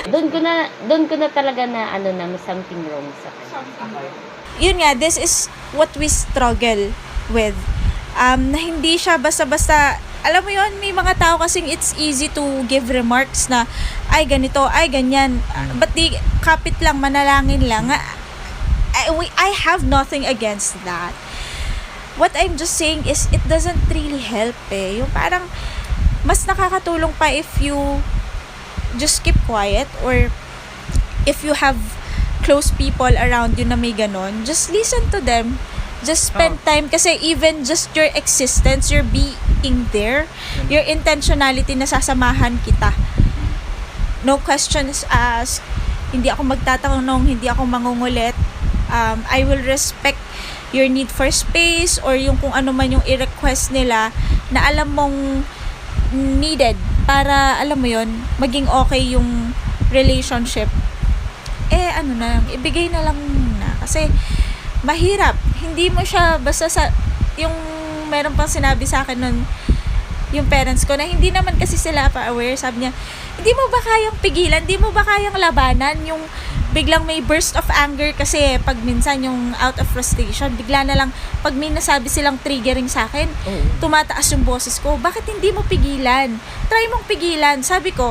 Doon ko na talaga na ano na may something wrong sa kanya. Yun nga, this is what we struggle with. Na hindi siya basta-basta, alam mo yun, may mga tao kasing it's easy to give remarks na, ay ganito, ay ganyan. But di, kapit lang, manalangin lang. I have nothing against that. What I'm just saying is, it doesn't really help eh. Yung parang, mas nakakatulong pa if you just keep quiet, or if you have close people around you na may ganon, just listen to them. Just spend time, kasi even just your existence, your being there, your intentionality na sasamahan kita. No questions asked, hindi ako magtatanong, hindi ako mangungulit. I will respect your need for space, or yung kung ano man yung i-request nila na alam mong needed para, alam mo yon, maging okay yung relationship. Ano na lang, ibigay na lang muna. Kasi, mahirap. Hindi mo siya, basta sa, yung meron pang sinabi sa akin nun, yung parents ko, na hindi naman kasi sila pa aware. Sabi niya, hindi mo ba kayang pigilan? Hindi mo ba kayang labanan? Yung biglang may burst of anger, kasi pag minsan yung out of frustration, bigla na lang, pag may nasabi silang triggering sa akin, tumataas yung boses ko. Bakit hindi mo pigilan? Try mong pigilan. Sabi ko,